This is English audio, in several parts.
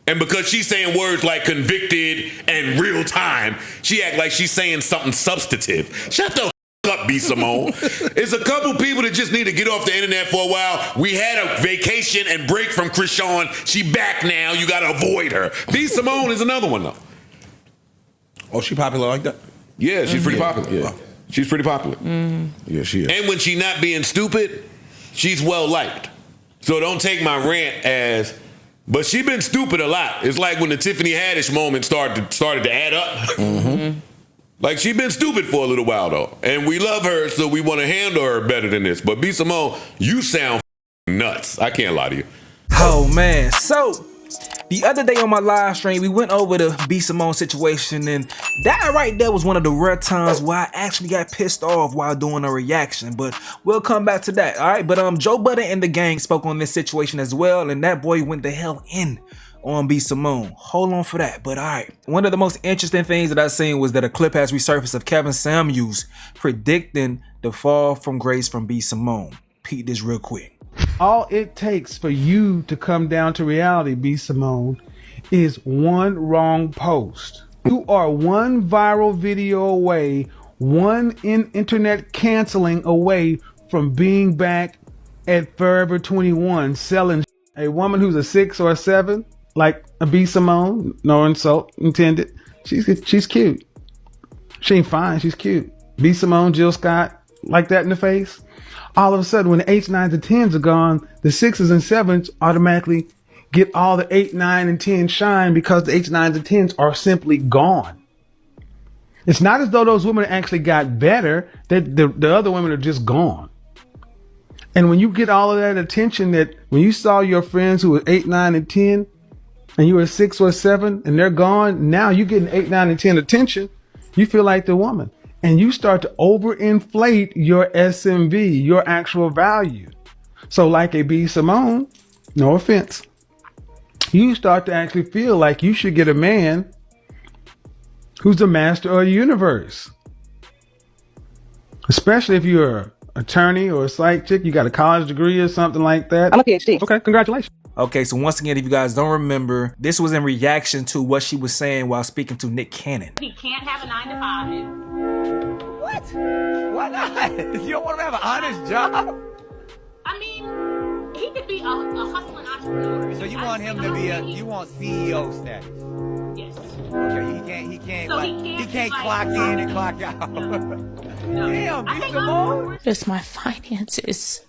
And because she's saying words like convicted and real time, she act like she's saying something substantive. Shut the up, B. Simone. It's a couple people that just need to get off the internet for a while. We had a vacation and break from Krishan. She back now. You got to avoid her. B. Simone is another one, though. Oh, she popular like that? Yeah, she's pretty popular. Yeah. She's pretty popular. Yeah, she is. And when she not being stupid, she's well liked. So don't take my rant as, but she been stupid a lot. It's like when the Tiffany Haddish moment started to add up. Like she been stupid for a little while though, and we love her, so we want to handle her better than this. But B. Simone, you sound nuts. I can't lie to you. Oh man, so the other day on my live stream, we went over the B. Simone situation, and that right there was one of the rare times where I actually got pissed off while doing a reaction, but we'll come back to that, alright? But Joe Budden and the gang spoke on this situation as well, and that boy went the hell in on B. Simone. Hold on for that, but alright. One of the most interesting things that I seen was that a clip has resurfaced of Kevin Samuels predicting the fall from grace from B. Simone. Peep this real quick. All it takes for you to come down to reality, B. Simone, is one wrong post. You are one viral video away, one internet canceling away from being back at Forever 21 selling a woman who's a 6 or a 7, like a B. Simone, no insult intended. She's cute. She ain't fine, she's cute. B. Simone, Jill Scott, like that in the face. All of a sudden, when the 8s, 9s, and 10s are gone, the 6s and 7s automatically get all the 8, 9, and 10 shine because the 8s, 9s, and 10s are simply gone. It's not as though those women actually got better. The other women are just gone. And when you get all of that attention, that when you saw your friends who were 8, 9, and 10, and you were 6 or 7, and they're gone, now you're getting 8, 9, and 10 attention, you feel like the woman. And you start to overinflate your SMV, your actual value. So like a B. Simone, no offense, you start to actually feel like you should get a man who's the master of the universe. Especially if you're an attorney or a psych chick, you got a college degree or something like that. I'm a PhD. Okay, congratulations. Okay, so once again, if you guys don't remember, this was in reaction to what she was saying while speaking to Nick Cannon. He can't have a 9 to 5. What? Why not? You don't want to have an honest job? I mean, he could be a hustling entrepreneur. So you want him to be you want CEO status? Yes. Okay, he can't So like, he he can't like, clock in and clock out. No. Damn, I be think Simone. Just my finances.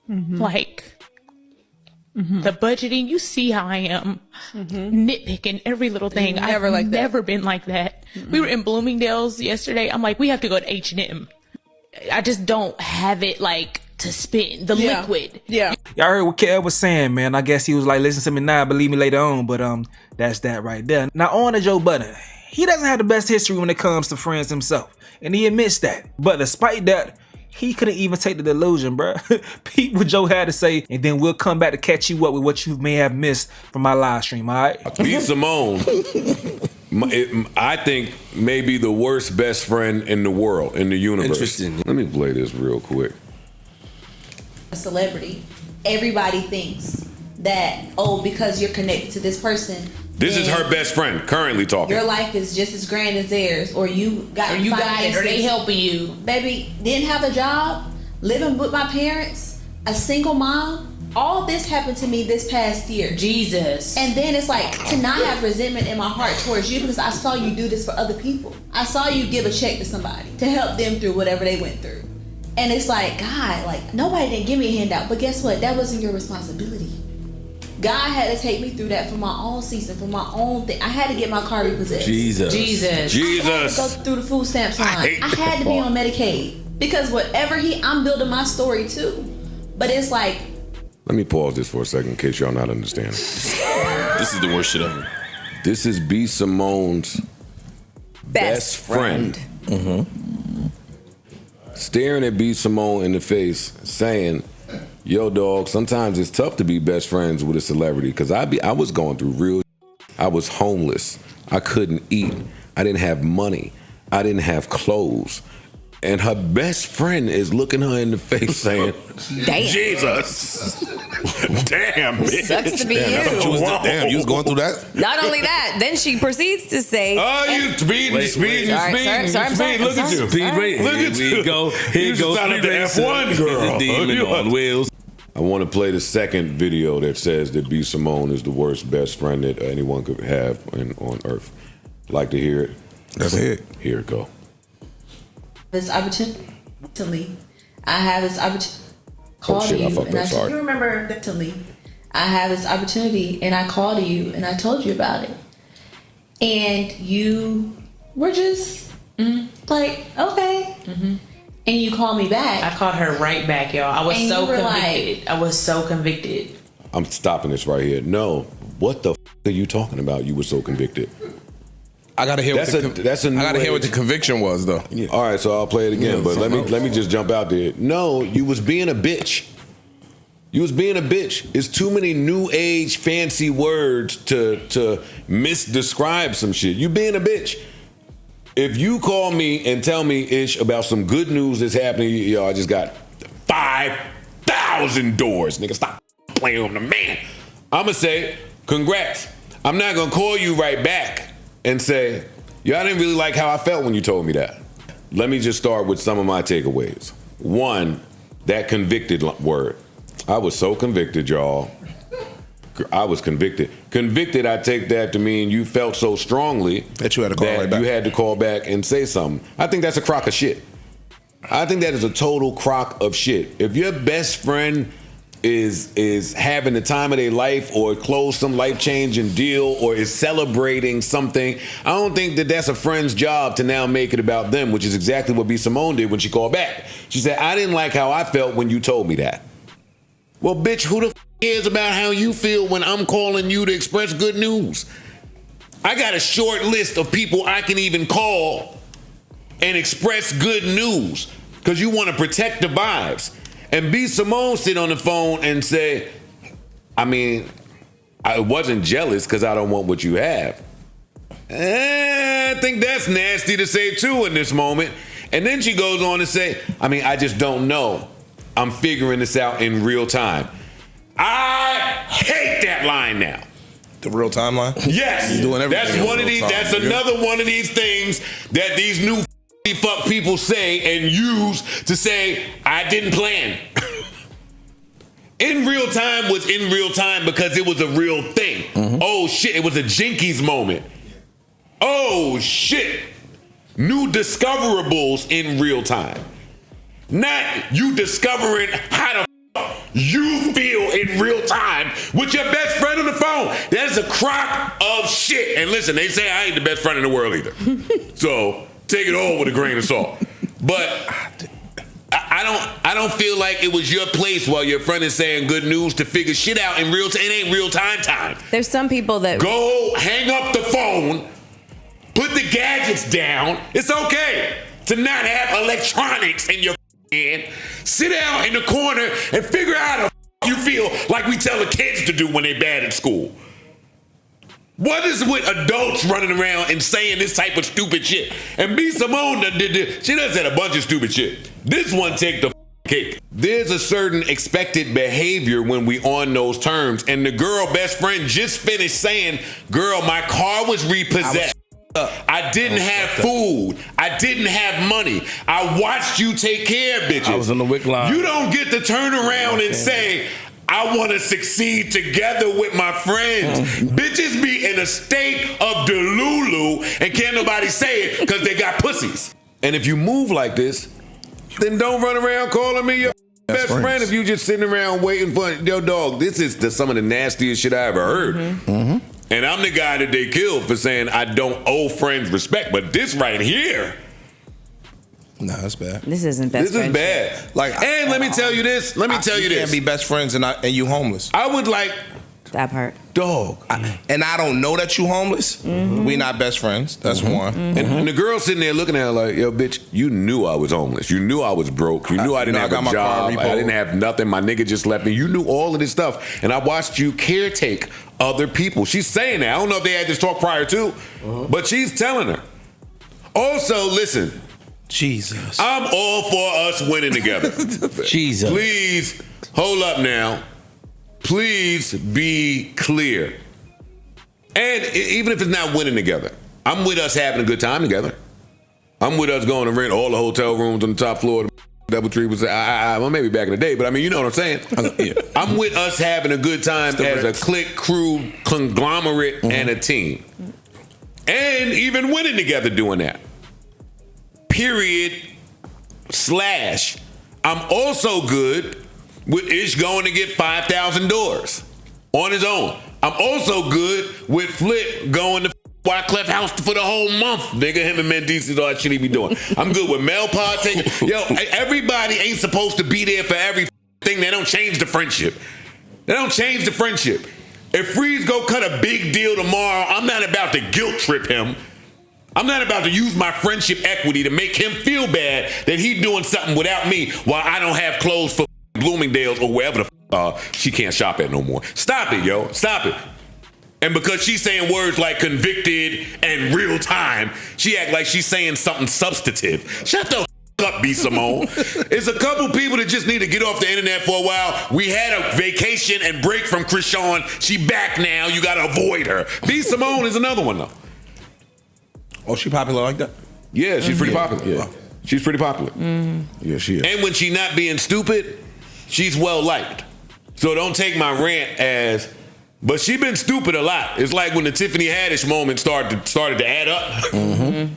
Like the budgeting, you see how I am nitpicking every little thing. Never I've like that. never been like that. We were in Bloomingdale's yesterday. I'm like, we have to go to H&M. I just don't have it like to spend the liquid. Yeah. Y'all heard what Kev was saying, man. I guess he was like, listen to me now, believe me later on. But that's that right there. Now on to Joe Budden. He doesn't have the best history when it comes to friends himself, and he admits that. But despite that, he couldn't even take the delusion, bruh. Peep what Joe had to say, and then we'll come back to catch you up with what you may have missed from my live stream, all right? B. Simone, I think maybe the worst best friend in the world, in the universe. Interesting. Let me play this real quick. A celebrity, everybody thinks that, oh, because you're connected to this person, This is her best friend, currently talking. your life is just as grand as theirs, or you got it, or they helping you. Baby, didn't have a job, living with my parents, a single mom. All this happened to me this past year. Jesus. And then it's like to not have resentment in my heart towards you because I saw you do this for other people. I saw you give a check to somebody to help them through whatever they went through. And it's like, God, like nobody didn't give me a handout, but guess what? That wasn't your responsibility. God had to take me through that for my own season, for my own thing. I had to get my car repossessed. Jesus. I had to go through the food stamps line. I had to be on Medicaid because whatever I'm building my story too. But it's like, Let me pause this for a second in case y'all not understanding. This is the worst shit ever. This is B. Simone's best friend. Staring at B. Simone in the face, saying, yo, dog, sometimes it's tough to be best friends with a celebrity because I was going through real. I was homeless. I couldn't eat. I didn't have money. I didn't have clothes. And her best friend is looking her in the face saying, Damn. Jesus. Damn, bitch. Sucks to be you. Damn, you was going through that? Not only that, then she proceeds to say, Oh, you speeding. Sorry. Look at you. Speed rating. Look at Here we go. Here You goes sound like the F1 girl. Demon on wheels. I want to play the second video that says that B. Simone is the worst best friend that anyone could have on earth. Like to hear it? That's it. Here it go. This opportunity. I have this opportunity. Called shit, I you fucked and up, I said, sorry. you remember that to me. I have this opportunity and I called you and I told you about it. And you were just like, okay. And you called me back. I called her right back, y'all. I was And so you were convicted. I was so convicted. I'm stopping this right here. No, what the are you talking about? You were so convicted. I gotta hear That's a new I gotta hear what the age. conviction was though. All right, so I'll play it again. Yeah, But let me just jump out there. No, you was being a bitch. You was being a bitch. It's too many new age fancy words to misdescribe some shit. You being a bitch. If you call me and tell me, Ish, about some good news that's happening, yo, I just got 5,000 doors. Nigga, stop playing on the man. I'm going to say, congrats. I'm not going to call you right back and say, yo, I didn't really like how I felt when you told me that. Let me just start with some of my takeaways. One, that convicted word. I was so convicted, y'all. I was convicted. Convicted, I take that to mean you felt so strongly That you had to call right back. you had to call back and say something. I think that's a crock of shit. I think that is a total crock of shit. If your best friend is having the time of their life or closed some life-changing deal or is celebrating something, I don't think that that's a friend's job to now make it about them, which is exactly what B. Simone did when she called back. She said, I didn't like how I felt when you told me that. Well, bitch, who the f cares about how you feel when I'm calling you to express good news? I got a short list of people I can even call and express good news because you want to protect the vibes. And B. Simone sit on the phone and say, I mean, I wasn't jealous because I don't want what you have. I think that's nasty to say too in this moment. And then she goes on to say, I mean, I just don't know. I'm figuring this out in real time. I hate that line now. The real timeline? Yes. You're doing everything That's in one of real these. time, That's nigga. another one of these things that these new fuck people say and use to say I didn't plan. In real time was in real time because it was a real thing. Oh shit! It was a Jinkies moment. Oh shit! New discoverables in real time. Not you discovering how the you feel in real time with your best friend on the phone. That is a crock of shit. And listen, they say I ain't the best friend in the world either. So take it all with a grain of salt. But I don't feel like it was your place while your friend is saying good news to figure shit out in real time. It ain't real time. there's some people that Go hang up the phone, put the gadgets down. It's okay to not have electronics in your hand. Sit down in the corner and figure out how you feel like we tell the kids to do when they bad at school. What is with adults running around and saying this type of stupid shit? And B. Simone did this. She done said a bunch of stupid shit. This one take the cake. There's a certain expected behavior when we on those terms. And the girl best friend just finished saying, girl, my car was repossessed. I didn't have food. I didn't have money. I watched you take care of bitches. I was on the wick line. You don't get to turn around and say, I want to succeed together with my friends. Bitches be in a state of delulu and can't nobody say it because they got pussies. And if you move like this, then don't run around calling me your best friend if you just sitting around waiting for, yo dog, this is some of the nastiest shit I ever heard. And I'm the guy that they killed for saying I don't owe friends respect. But this right here, Nah, that's bad. this isn't best this is friendship. bad. Like, and let me tell you this. You can't be best friends and you homeless. I would like, That part. dog. And I don't know that you homeless. We not best friends. That's one. And the girl sitting there looking at her like, yo, bitch, you knew I was homeless. You knew I was broke. You knew I didn't I have got a my car job. I repoed. didn't have nothing. My nigga just left me. You knew all of this stuff. And I watched you caretake other people. She's saying that. I don't know if they had this talk prior to, but she's telling her. Also, listen, Jesus. I'm all for us winning together. Jesus. Please, hold up now. Please be clear. And even if it's not winning together, I'm with us having a good time together. I'm with us going to rent all the hotel rooms on the top floor. Doubletree was, well, maybe back in the day, but I mean, you know what I'm saying? Yeah. I'm with us having a good time as a clique, crew, conglomerate, and a team. And even winning together doing that. Period. / I'm also good with Ish going to get $5,000 on his own. I'm also good with Flip going to Wyclef House for the whole month. Nigga, him and Mendices, all that shit he be doing. I'm good with Mel Pod taking. Yo, everybody ain't supposed to be there for everything. They don't change the friendship. They don't change the friendship. If Freeze go cut a big deal tomorrow, I'm not about to guilt trip him. I'm not about to use my friendship equity to make him feel bad that he doing something without me while I don't have clothes for Bloomingdale's or wherever the she can't shop at no more. Stop it, yo. Stop it. And because she's saying words like convicted and real time, she act like she's saying something substantive. Shut the up, B. Simone. It's a couple people that just need to get off the internet for a while. We had a vacation and break from Krishan. She back now. You got to avoid her. B. Simone is another one, though. Oh, she popular like that? Yeah, she's pretty popular. Yeah. She's pretty popular. Yeah, she is. And when she not being stupid, she's well liked. So don't take my rant as... But she been stupid a lot. It's like when the Tiffany Haddish moment started to add up.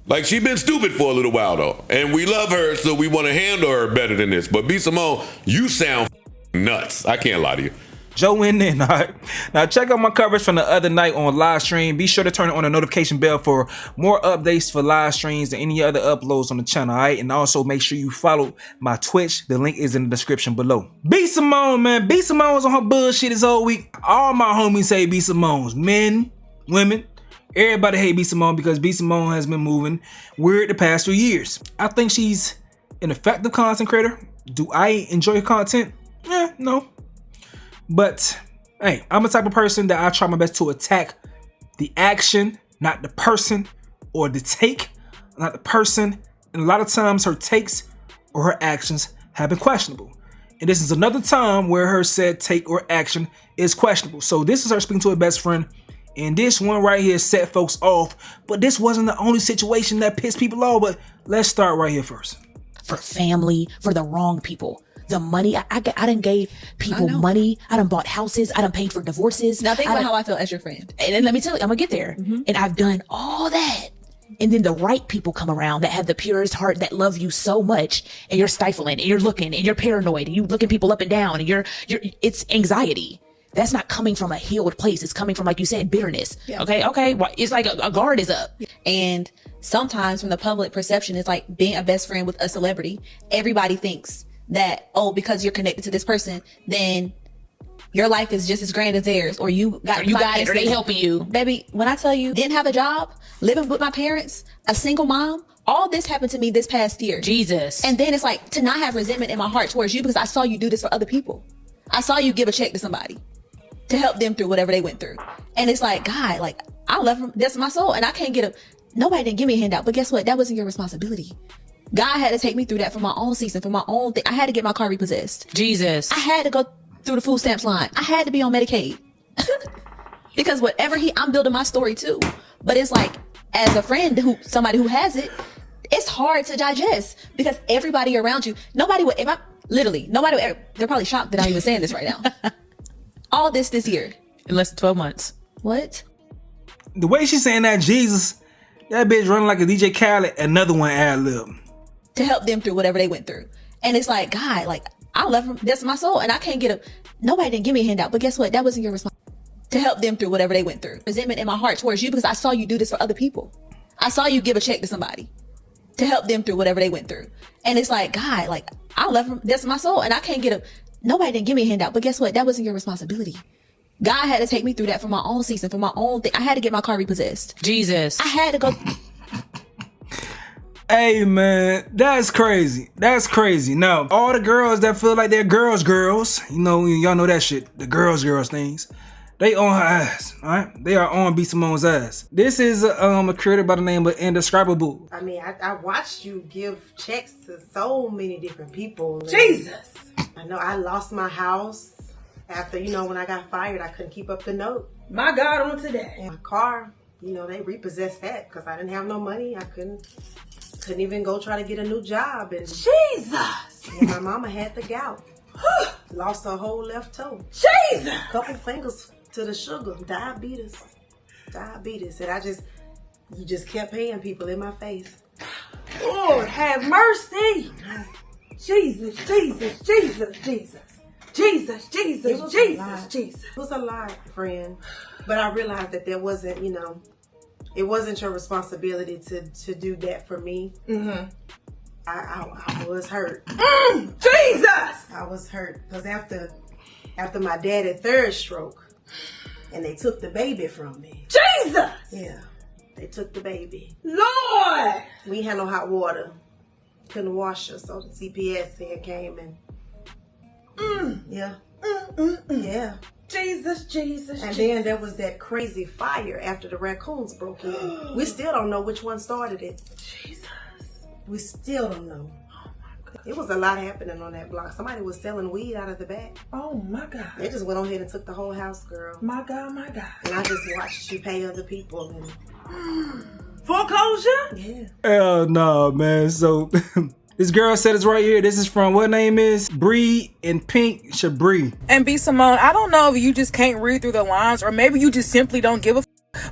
Like she been stupid for a little while though, and we love her, so we want to handle her better than this. But B. Simone, you sound nuts. I can't lie to you. Joe in there. All right. Now check out my coverage from the other night on live stream. Be sure to turn on the notification bell for more updates for live streams and any other uploads on the channel. All right, and also make sure you follow my Twitch. The link is in the description below. B. Simone, man. B. Simone's on her bullshit this whole week. All my homies say B. Simone's. Men, women, everybody hate B. Simone because B. Simone has been moving weird the past 2 years. I think she's an effective content creator. Do I enjoy her content? No. But, hey, I'm the type of person that I try my best to attack the action, not the person, or the take, not the person. And a lot of times her takes or her actions have been questionable. And this is another time where her said take or action is questionable. So this is her speaking to her best friend. And this one right here set folks off. But this wasn't the only situation that pissed people off. But let's start right here first. For family, for the wrong people. The money, I done gave people money. I done bought houses. I done paid for divorces. Now think about how I feel as your friend. And then let me tell you, I'm gonna get there. And I've done all that. And then the right people come around that have the purest heart, that love you so much, and you're stifling, and you're looking, and you're paranoid, and you're looking people up and down, and it's anxiety. That's not coming from a healed place. It's coming from, like you said, bitterness. Yeah. Okay. It's like a guard is up. And sometimes from the public perception, it's like being a best friend with a celebrity. Everybody thinks that, oh, because you're connected to this person, then your life is just as grand as theirs, or you got it, or they helping you. Baby, when I tell you, didn't have a job, living with my parents, a single mom, all this happened to me this past year. Jesus. And then it's like to not have resentment in my heart towards you because I saw you do this for other people. I saw you give a check to somebody to help them through whatever they went through. And it's like, God, like I love him. That's my soul. And I can't nobody didn't give me a handout, but guess what? That wasn't your responsibility. God had to take me through that for my own season, for my own thing. I had to get my car repossessed. Jesus. I had to go through the food stamps line. I had to be on Medicaid. Because whatever I'm building my story too. But it's like, as a friend, somebody who has it, it's hard to digest because everybody around you, nobody would, they're probably shocked that I'm even saying this right now. All this year. In less than 12 months. What? The way she's saying that, Jesus, that bitch running like a DJ Khaled, another one ad-lib. To help them through whatever they went through. And it's like, God, like, I love him. That's my soul. And I can't nobody didn't give me a handout, but guess what? That wasn't your responsibility. To help them through whatever they went through. Resentment in my heart towards you because I saw you do this for other people. I saw you give a check to somebody to help them through whatever they went through. And it's like, God, like, I love him. That's my soul. And I can't nobody didn't give me a handout, but guess what? That wasn't your responsibility. God had to take me through that for my own season, for my own thing. I had to get my car repossessed. Jesus. I had to go. Hey man, that's crazy. That's crazy. Now, all the girls that feel like they're girls, you know, y'all know that shit, the girls things. They on her ass, all right? They are on B. Simone's ass. This is a creator by the name of Indescribable. I mean, I watched you give checks to so many different people. Jesus! I know I lost my house after, when I got fired, I couldn't keep up the note. My God, on today. And my car, they repossessed that because I didn't have no money. I couldn't even go try to get a new job. And Jesus! And my mama had the gout. Lost her whole left toe. Jesus! Couple fingers to the sugar. Diabetes. And you just kept paying people in my face. Lord, have mercy. Jesus. It was a lot, friend. But I realized that there wasn't, it wasn't your responsibility to do that for me. Mm-hmm. I was hurt. Jesus! I was hurt because after my dad had third stroke, and they took the baby from me. Jesus! Yeah, they took the baby. Lord! We had no hot water, couldn't wash her, so the CPS came and yeah. Jesus. And then there was that crazy fire after the raccoons broke in. We still don't know which one started it. Jesus. We still don't know. Oh my God. It was a lot happening on that block. Somebody was selling weed out of the back. Oh my God. They just went on ahead and took the whole house, girl. My God. And I just watched you pay other people. And foreclosure? Yeah. Hell no, man. So this girl said it's right here. This is from, what name is? Bree and Pink Shabri. And B. Simone, I don't know if you just can't read through the lines or maybe you just simply don't give a f.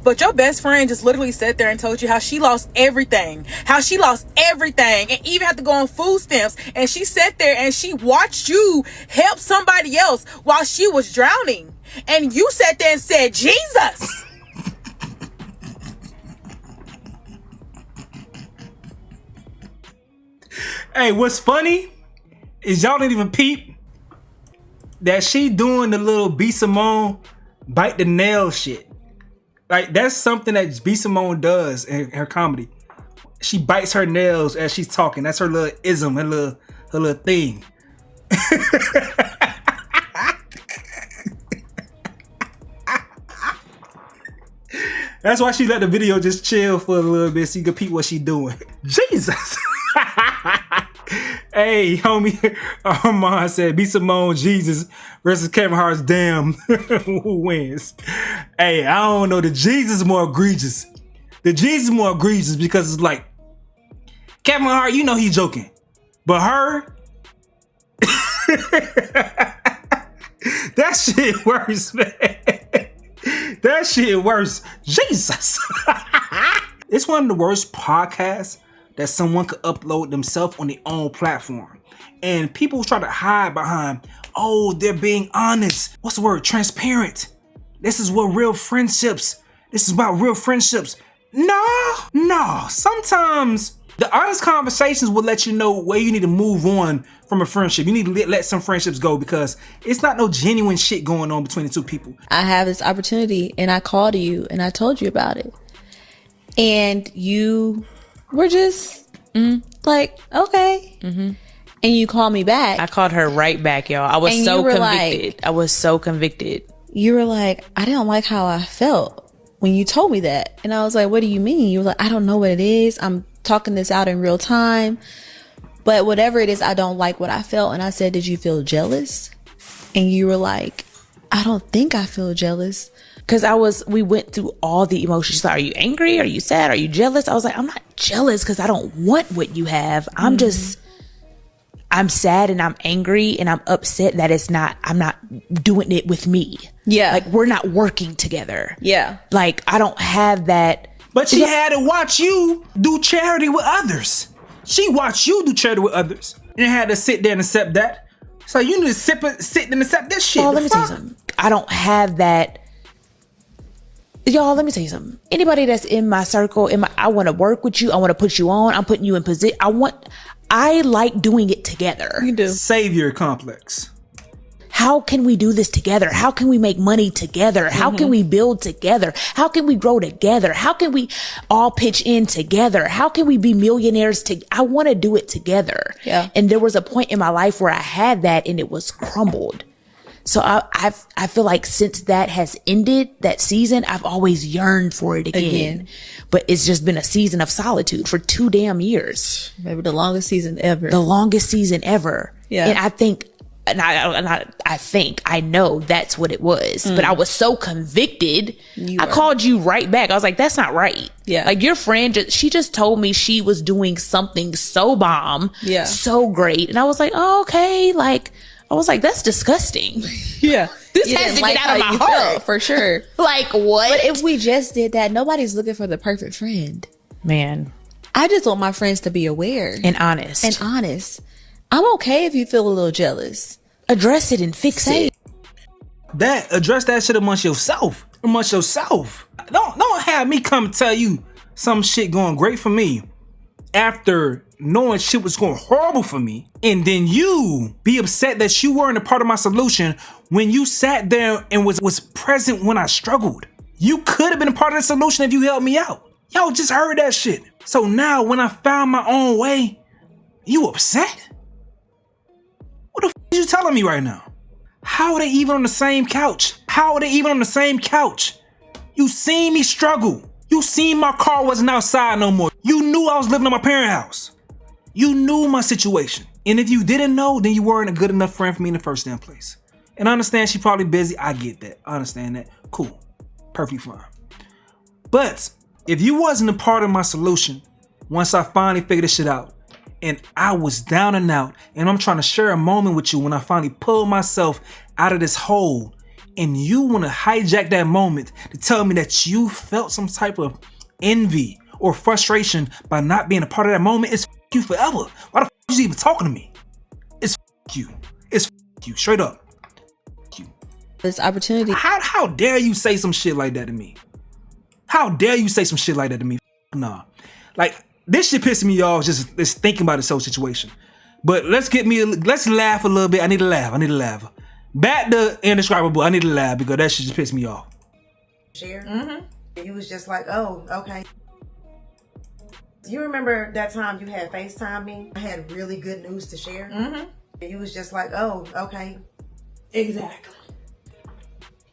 But your best friend just literally sat there and told you how she lost everything. And even had to go on food stamps. And she sat there and she watched you help somebody else while she was drowning. And you sat there and said, Jesus! Hey, what's funny is y'all didn't even peep that she doing the little B. Simone bite the nail shit. Like, that's something that B. Simone does in her comedy. She bites her nails as she's talking. That's her little ism, her little thing. That's why she let the video just chill for a little bit so you can peep what she doing. Jesus. Hey, homie, Armand said B. Simone, Jesus versus Kevin Hart's Damn. Who wins? Hey, I don't know. The Jesus is more egregious. Because it's like, Kevin Hart, he's joking. But her, that shit worse, man. That shit worse. Jesus. It's one of the worst podcasts that someone could upload themselves on their own platform. And people try to hide behind, they're being honest. What's the word? Transparent. This is about real friendships. No. Sometimes the honest conversations will let you know where you need to move on from a friendship. You need to let some friendships go because it's not no genuine shit going on between the two people. I have this opportunity and I called you and I told you about it. And you were just like, okay. Mm-hmm. And you called me back. I called her right back, y'all. I was so convicted. You were like, I didn't like how I felt when you told me that. And I was like, what do you mean? You were like, I don't know what it is. I'm talking this out in real time. But whatever it is, I don't like what I felt. And I said, did you feel jealous? And you were like, I don't think I feel jealous. Because we went through all the emotions. She's like, are you angry? Are you sad? Are you jealous? I was like, I'm not jealous because I don't want what you have. I'm sad and I'm angry and I'm upset that I'm not doing it with me. Yeah. Like, we're not working together. Yeah. Like, I don't have that. But she had to watch you do charity with others. She watched you do charity with others. And had to sit there and accept that. So you need to sit and accept this shit. Let me tell you something. I don't have that. Y'all, let me tell you something. Anybody that's in my circle, I want to work with you. I want to put you on. I'm putting you in position. I like doing it together. You do. Savior complex. How can we do this together? How can we make money together? How can we build together? How can we grow together? How can we all pitch in together? How can we be millionaires I want to do it together. Yeah. And there was a point in my life where I had that and it was crumbled. So I feel like since that has ended, that season, I've always yearned for it again. But it's just been a season of solitude for 2 damn years. Maybe the longest season ever. The longest season ever. Yeah. And I think, I know that's what it was. But I was so convicted. I called you right back. I was like, that's not right. Yeah. Like your friend, she just told me she was doing something so bomb. Yeah. So great. And I was like, oh, okay. Like, I was like, that's disgusting. Yeah. This has to get out of my heart. For sure. Like, what? But if we just did that, nobody's looking for the perfect friend. Man. I just want my friends to be aware. And honest. I'm okay if you feel a little jealous. Address it and fix it. Address that shit amongst yourself. Don't have me come tell you some shit going great for me after knowing shit was going horrible for me, and then you be upset that you weren't a part of my solution when you sat there and was present when I struggled. You could have been a part of the solution if you helped me out. Y'all just heard that shit. So now when I found my own way, you upset? What the f are you telling me right now? How are they even on the same couch? You seen me struggle. You seen my car wasn't outside no more. You knew I was living in my parents' house. You knew my situation. And if you didn't know, then you weren't a good enough friend for me in the first damn place. And I understand she's probably busy. I get that. I understand that. Cool. Perfectly fine. But if you wasn't a part of my solution, once I finally figured this shit out, and I was down and out, and I'm trying to share a moment with you when I finally pulled myself out of this hole, and you want to hijack that moment to tell me that you felt some type of envy or frustration by not being a part of that moment, it's you forever. Why the are you even talking to me? It's you. It's you. Straight up. You. This opportunity. How dare you say some shit like that to me? Nah. Like, this shit pissing me off just thinking about this whole situation. But let's laugh a little bit. I need to laugh. Back to indescribable. I need to laugh because that shit just pissed me off. Share. Mm-hmm. He was just like, oh, okay. You remember that time you had FaceTime me? I had really good news to share. Mm-hmm. He was just like, oh, okay. Exactly.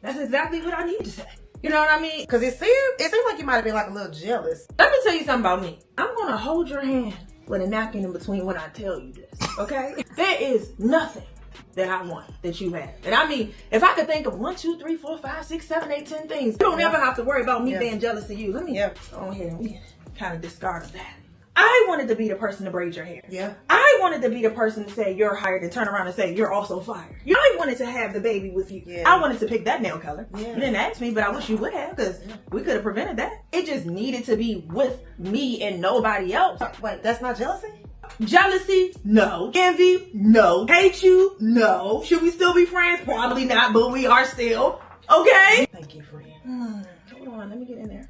That's exactly what I need to say. You know what I mean? Because it seemed like you might have been like a little jealous. Let me tell you something about me. I'm going to hold your hand with a napkin in between when I tell you this, okay? There is nothing that I want that you have. And I mean, if I could think of 1, 2, 3, 4, 5, 6, 7, 8, 10 things, you don't ever have to worry about me being jealous of you. Let me go ahead and kind of discard that. I wanted to be the person to braid your hair. Yeah. I wanted to be the person to say you're hired and turn around and say you're also fired. I wanted to have the baby with you. Yeah. I wanted to pick that nail color. Yeah. You didn't ask me, but I wish you would have, because we could have prevented that. It just needed to be with me and nobody else. Wait, that's not jealousy? Jealousy? No. Envy? No. Hate you? No. Should we still be friends? Probably not, but we are still. Okay? Thank you, friend. Hold on, let me get in there.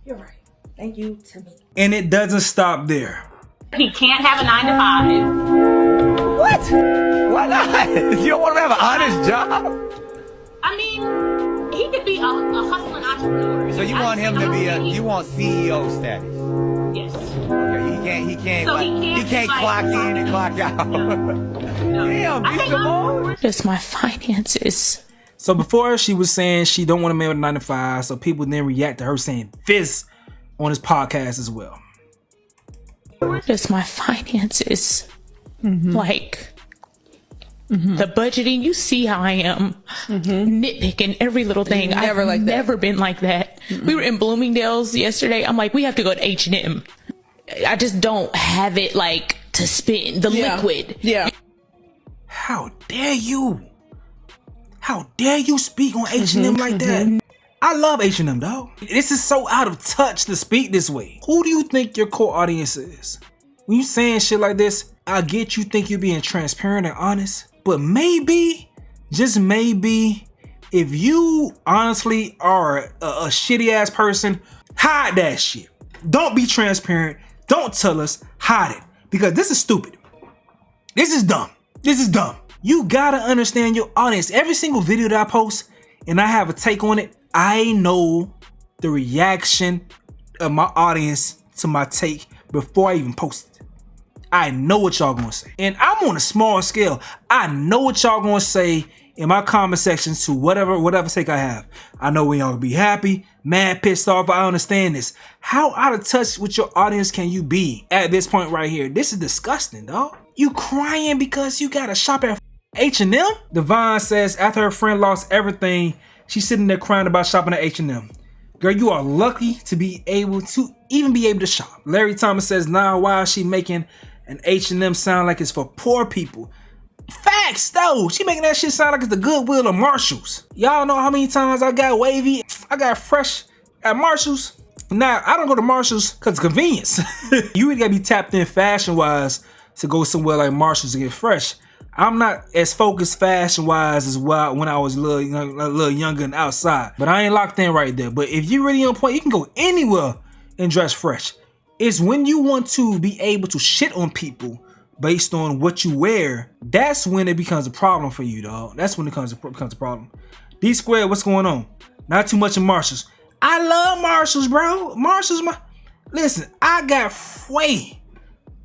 You're right. Thank you to me. And it doesn't stop there. He can't have a 9 to 5. What? Why not? You don't want to have an honest job? I mean, he could be a hustling entrepreneur. So you want him to be you want CEO status? Yes. Okay, he can't clock in and clock out. No. Damn, Simone. Just my finances. So before she was saying she don't want a man with a 9 to 5, so people then react to her saying this on his podcast as well. Just my finances. Like, the budgeting, you see how I am. Nitpicking every little thing. I've never been like that. We were in Bloomingdale's yesterday. I'm like, we have to go to H&M. I just don't have it like to spend the liquid. Yeah. How dare you? How dare you speak on H&M like that? I love H&M, dog. This is so out of touch to speak this way. Who do you think your core audience is? When you saying shit like this, I get you think you're being transparent and honest, but maybe, just maybe, if you honestly are a shitty ass person, hide that shit. Don't be transparent. Don't tell us. Hide it. Because this is stupid. This is dumb. You gotta understand your audience. Every single video that I post and I have a take on it, I know the reaction of my audience to my take before I even post it. I know what y'all gonna say. And I'm on a small scale. I know what y'all gonna say in my comment section to whatever take I have. I know we all gonna be happy, mad, pissed off, but I understand this. How out of touch with your audience can you be at this point right here? This is disgusting, dog. You crying because you gotta shop at H&M? Devon says after her friend lost everything, she's sitting there crying about shopping at H&M. Girl, you are lucky to be able to shop. Larry Thomas says, nah, why is she making an H&M sound like it's for poor people? Facts, though. She making that shit sound like it's the Goodwill of Marshalls. Y'all know how many times I got wavy, I got fresh at Marshalls. Now, I don't go to Marshalls because it's convenience. You really gotta be tapped in fashion-wise to go somewhere like Marshalls to get fresh. I'm not as focused fashion-wise as when I was a little younger and outside. But I ain't locked in right there. But if you're really on point, you can go anywhere and dress fresh. It's when you want to be able to shit on people based on what you wear, that's when it becomes a problem for you, dog. That's when it becomes a problem. D-Squared, what's going on? Not too much in Marshalls. I love Marshalls, bro. Marshalls, listen, I got Fway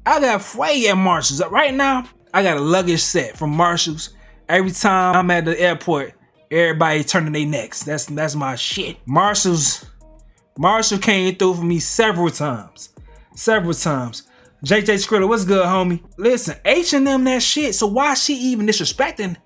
at Marshalls. Right now, I got a luggage set from Marshalls. Every time I'm at the airport, everybody turning their necks. That's my shit. Marshall came through for me several times. JJ Skrilla, what's good, homie? Listen, H&M that shit, so why she even disrespecting?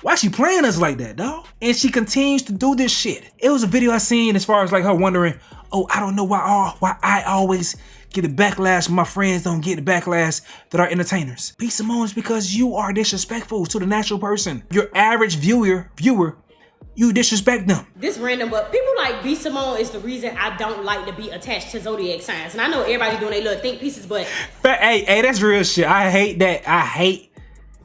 Why she playing us like that, dog? And she continues to do this shit. It was a video I seen as far as like her wondering, oh, I don't know why I always get a backlash. My friends don't get the backlash that are entertainers. B. Simone, is because you are disrespectful to the natural person. Your average viewer, you disrespect them. This random, but people like B. Simone is the reason I don't like to be attached to Zodiac signs. And I know everybody doing their little think pieces, but hey, that's real shit. I hate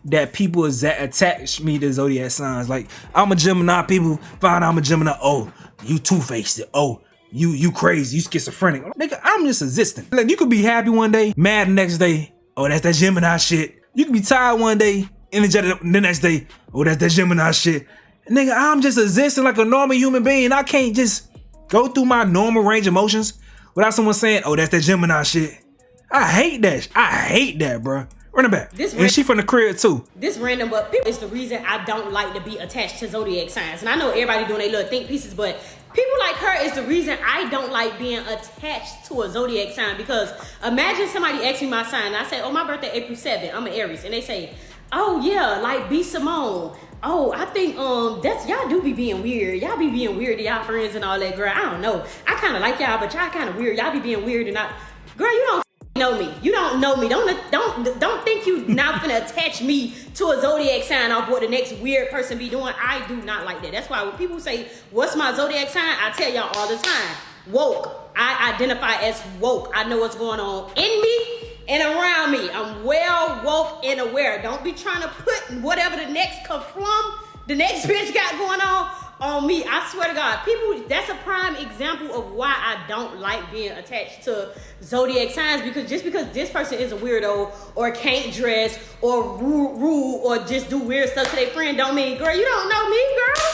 that people attach me to Zodiac signs. Like, I'm a Gemini, people find I'm a Gemini. Oh, you two-faced it. Oh, you crazy, you schizophrenic. Nigga, I'm just existing. Like, you could be happy one day, mad the next day. Oh, that's that Gemini shit. You could be tired one day, energetic the next day. Oh, that's that Gemini shit. Nigga, I'm just existing like a normal human being. I can't just go through my normal range of emotions without someone saying, oh, that's that Gemini shit. I hate that, bro. Run it back. And she from the crib too. This random, but people is the reason I don't like to be attached to Zodiac signs. And I know everybody doing their little think pieces, but people like her is the reason I don't like being attached to a Zodiac sign. Because imagine somebody asks me my sign and I say, oh, my birthday April 7th. I'm an Aries. And they say, oh yeah, like B. Simone. Oh, I think that's y'all do be being weird. Y'all be being weird to y'all friends and all that, girl. I don't know. I kind of like y'all, but y'all kind of weird. Y'all be being weird and I, girl, you don't know me. You don't know me. Don't think you now gonna attach me to a Zodiac sign off what the next weird person be doing. I do not like that. That's why when people say, what's my Zodiac sign? I tell y'all all the time, woke. I identify as woke. I know what's going on in me and around me. I'm well woke and aware. Don't be trying to put whatever the next bitch got going on me. I swear to God, people, that's a prime example of why I don't like being attached to Zodiac signs, because just because this person is a weirdo or can't dress or rule or just do weird stuff to their friend don't mean, girl, you don't know me, girl.